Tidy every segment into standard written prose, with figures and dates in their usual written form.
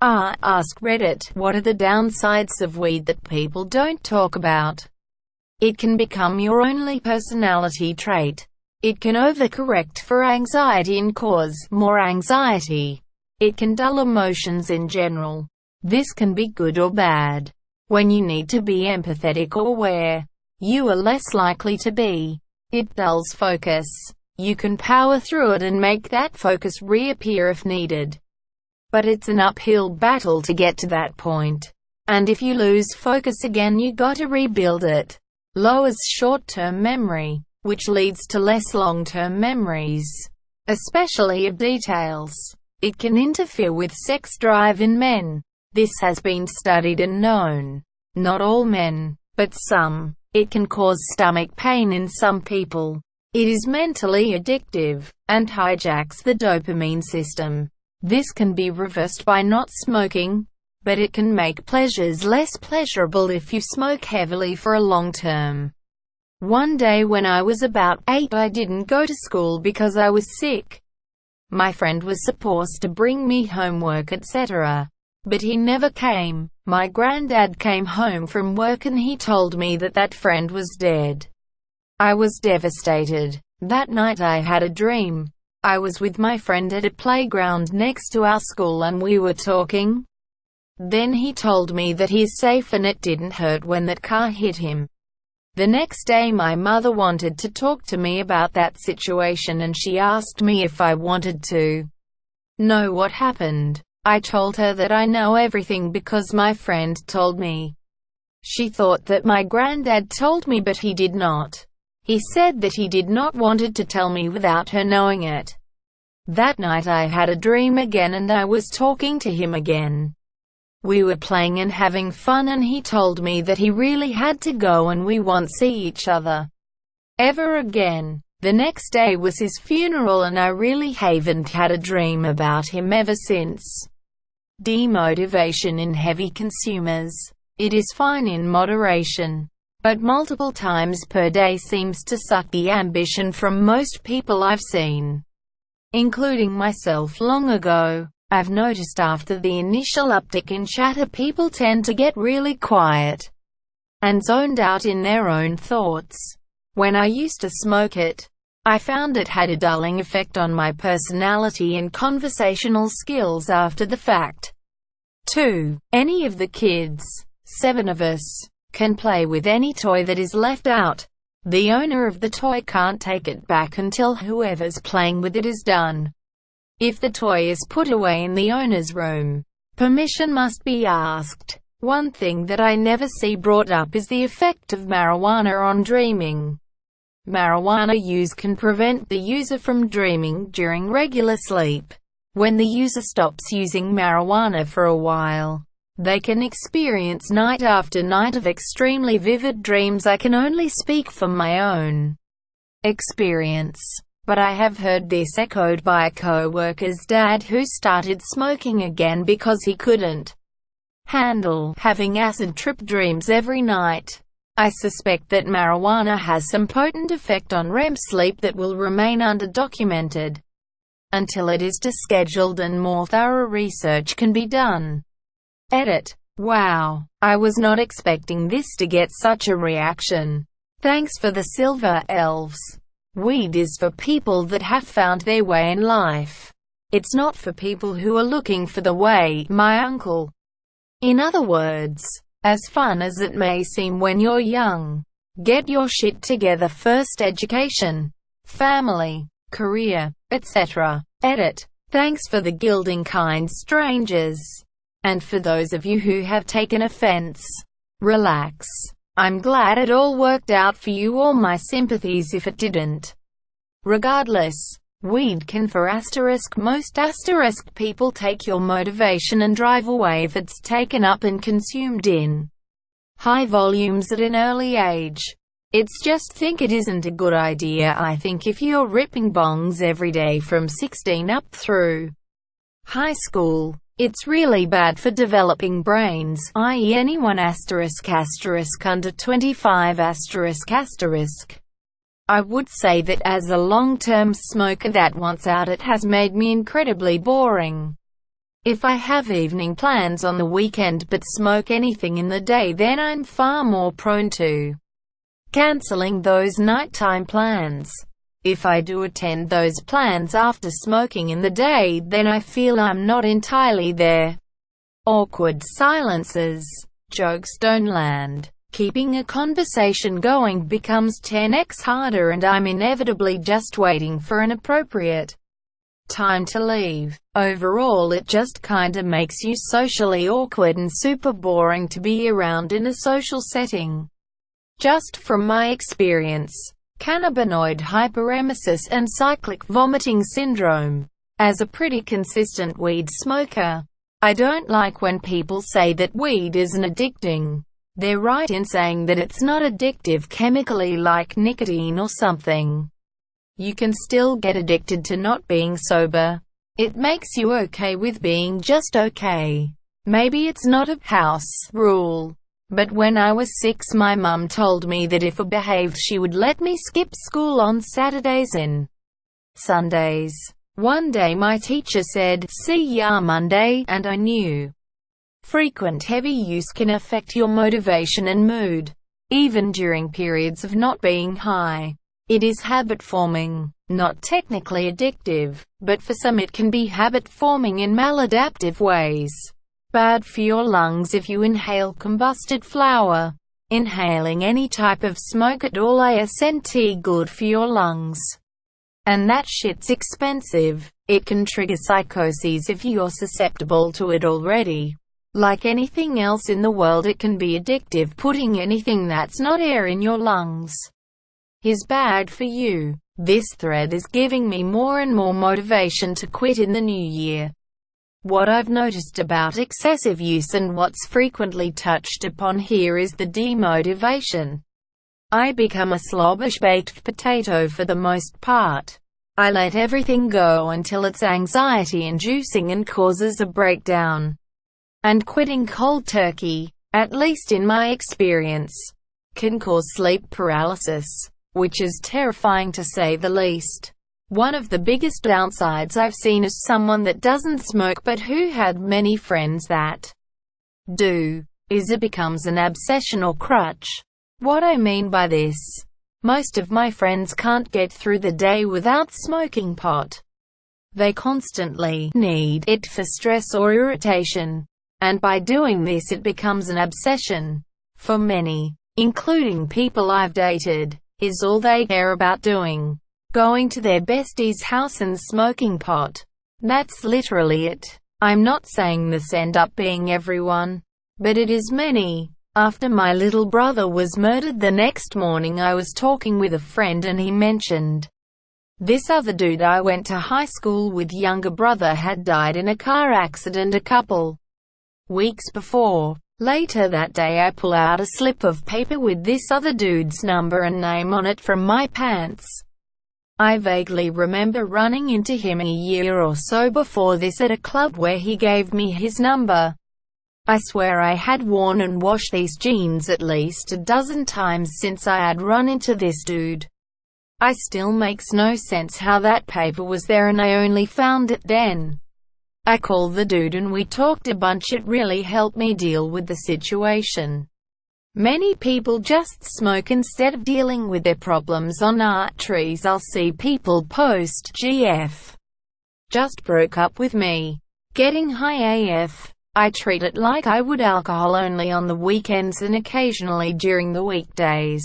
Ask Reddit, what are the downsides of weed that people don't talk about? It can become your only personality trait. It can overcorrect for anxiety and cause more anxiety. It can dull emotions in general. This can be good or bad. When you need to be empathetic or aware, you are less likely to be. It dulls focus. You can power through it and make that focus reappear if needed. But it's an uphill battle to get to that point. And if you lose focus again, you gotta rebuild it. Lowers short-term memory, which leads to less long-term memories, especially of details. It can interfere with sex drive in men. This has been studied and known. Not all men, but some. It can cause stomach pain in some people. It is mentally addictive, and hijacks the dopamine system. This can be reversed by not smoking, but it can make pleasures less pleasurable if you smoke heavily for a long term. One day when I was about 8, I didn't go to school because I was sick. My friend was supposed to bring me homework etc. But he never came. My granddad came home from work and he told me that that friend was dead. I was devastated. That night I had a dream. I was with my friend at a playground next to our school and we were talking. Then he told me that he's safe and it didn't hurt when that car hit him. The next day my mother wanted to talk to me about that situation and she asked me if I wanted to know what happened. I told her that I know everything because my friend told me. She thought that my granddad told me but he did not. He said that he did not wanted to tell me without her knowing it. That night I had a dream again and I was talking to him again. We were playing and having fun and he told me that he really had to go and we won't see each other ever again. The next day was his funeral and I really haven't had a dream about him ever since. Demotivation in heavy consumers. It is fine in moderation, but multiple times per day seems to suck the ambition from most people I've seen, including myself long ago. I've noticed after the initial uptick in chatter people tend to get really quiet and zoned out in their own thoughts. When I used to smoke it, I found it had a dulling effect on my personality and conversational skills after the fact. 2. Any of the kids, 7 of us, can play with any toy that is left out. The owner of the toy can't take it back until whoever's playing with it is done. If the toy is put away in the owner's room, permission must be asked. One thing that I never see brought up is the effect of marijuana on dreaming. Marijuana use can prevent the user from dreaming during regular sleep. When the user stops using marijuana for a while, they can experience night after night of extremely vivid dreams. I can only speak from my own experience, but I have heard this echoed by a co-worker's dad who started smoking again because he couldn't handle having acid trip dreams every night. I suspect that marijuana has some potent effect on REM sleep that will remain underdocumented until it is descheduled and more thorough research can be done. Edit. Wow. I was not expecting this to get such a reaction. Thanks for the silver, elves. Weed is for people that have found their way in life. It's not for people who are looking for the way, my uncle. In other words, as fun as it may seem when you're young, get your shit together first: education, family, career, etc. Edit. Thanks for the gilding, kind strangers. And for those of you who have taken offense, relax. I'm glad it all worked out for you. All my sympathies if it didn't. Regardless, weed can for most people take your motivation and drive away if it's taken up and consumed in high volumes at an early age. It's just think it isn't a good idea. I think if you're ripping bongs every day from 16 up through high school, it's really bad for developing brains, i.e. anyone under 25 I would say that as a long-term smoker that wants out, it has made me incredibly boring. If I have evening plans on the weekend but smoke anything in the day, then I'm far more prone to canceling those nighttime plans. If I do attend those plans after smoking in the day, then I feel I'm not entirely there. Awkward silences. Jokes don't land. Keeping a conversation going becomes 10x harder, and I'm inevitably just waiting for an appropriate time to leave. Overall, it just kinda makes you socially awkward and super boring to be around in a social setting. Just from my experience, cannabinoid hyperemesis and cyclic vomiting syndrome. As a pretty consistent weed smoker, I don't like when people say that weed isn't addicting. They're right in saying that it's not addictive chemically like nicotine or something. You can still get addicted to not being sober. It makes you okay with being just okay. Maybe it's not a house rule, but when I was 6 my mum told me that if I behaved she would let me skip school on Saturdays and Sundays. One day my teacher said, "See ya Monday," and I knew. Frequent heavy use can affect your motivation and mood, even during periods of not being high. It is habit-forming, not technically addictive, but for some it can be habit-forming in maladaptive ways. Bad for your lungs if you inhale combusted flower. Inhaling any type of smoke at all isn't good for your lungs. And that shit's expensive. It can trigger psychoses if you're susceptible to it already. Like anything else in the world, it can be addictive. Putting anything that's not air in your lungs is bad for you. This thread is giving me more and more motivation to quit in the new year. What I've noticed about excessive use and what's frequently touched upon here is the demotivation. I become a slobbish baked potato for the most part. I let everything go until it's anxiety-inducing and causes a breakdown. And quitting cold turkey, at least in my experience, can cause sleep paralysis, which is terrifying to say the least. One of the biggest downsides I've seen is someone that doesn't smoke but who had many friends that do, is it becomes an obsession or crutch. What I mean by this, most of my friends can't get through the day without smoking pot. They constantly need it for stress or irritation, and by doing this it becomes an obsession. For many, including people I've dated, is all they care about doing. Going to their bestie's house and smoking pot. That's literally it. I'm not saying this end up being everyone, but it is many. After my little brother was murdered the next morning, I was talking with a friend and he mentioned this other dude I went to high school with, younger brother, had died in a car accident a couple weeks before. Later that day I pull out a slip of paper with this other dude's number and name on it from my pants. I vaguely remember running into him a year or so before this at a club where he gave me his number. I swear I had worn and washed these jeans at least a dozen times since I had run into this dude. I still makes no sense how that paper was there and I only found it then. I called the dude and we talked a bunch. It really helped me deal with the situation. Many people just smoke instead of dealing with their problems on art trees. I'll see people post, "GF. Just broke up with me. Getting high AF." I treat it like I would alcohol, only on the weekends and occasionally during the weekdays.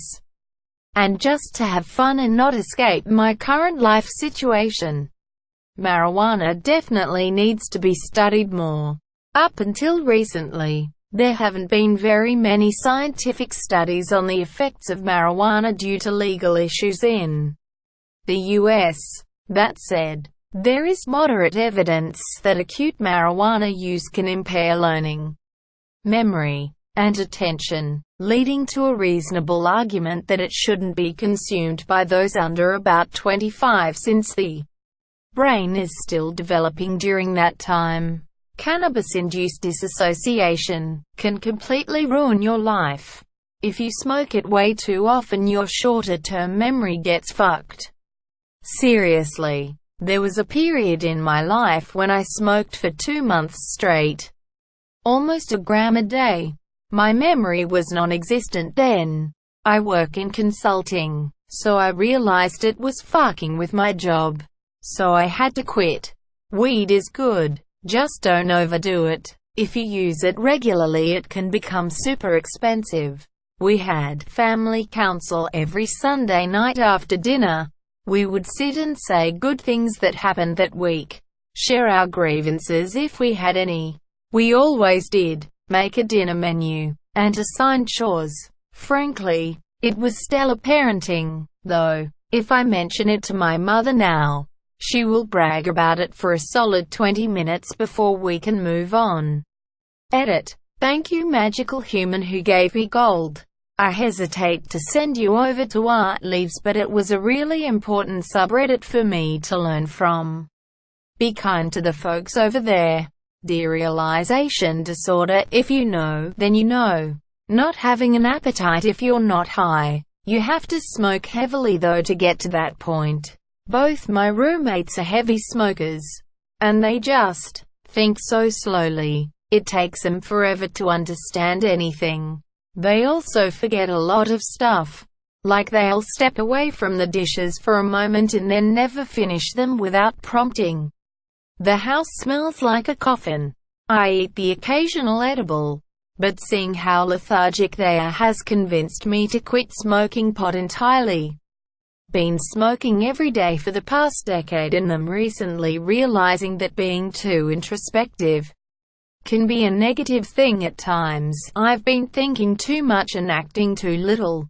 And just to have fun and not escape my current life situation. Marijuana definitely needs to be studied more. Up until recently, there haven't been very many scientific studies on the effects of marijuana due to legal issues in the US. That said, there is moderate evidence that acute marijuana use can impair learning, memory, and attention, leading to a reasonable argument that it shouldn't be consumed by those under about 25 since the brain is still developing during that time. Cannabis-induced dissociation can completely ruin your life. If you smoke it way too often, your shorter-term memory gets fucked. Seriously. There was a period in my life when I smoked for 2 months straight. Almost a gram a day. My memory was non-existent then. I work in consulting, so I realized it was fucking with my job. So I had to quit. Weed is good. Just don't overdo it. If you use it regularly it can become super expensive. We had family council every Sunday night after dinner. We would sit and say good things that happened that week. Share our grievances if we had any. We always did. Make a dinner menu. And assign chores. Frankly, it was stellar parenting, though. If I mention it to my mother now, she will brag about it for a solid 20 minutes before we can move on. Edit. Thank you magical human who gave me gold. I hesitate to send you over to Art Leaves, but it was a really important subreddit for me to learn from. Be kind to the folks over there. Derealization disorder, if you know, then you know. Not having an appetite if you're not high. You have to smoke heavily though to get to that point. Both my roommates are heavy smokers. And they just think so slowly. It takes them forever to understand anything. They also forget a lot of stuff. Like they'll step away from the dishes for a moment and then never finish them without prompting. The house smells like a coffin. I eat the occasional edible. But seeing how lethargic they are has convinced me to quit smoking pot entirely. Been smoking every day for the past decade and I'm recently realizing that being too introspective can be a negative thing at times. I've been thinking too much and acting too little.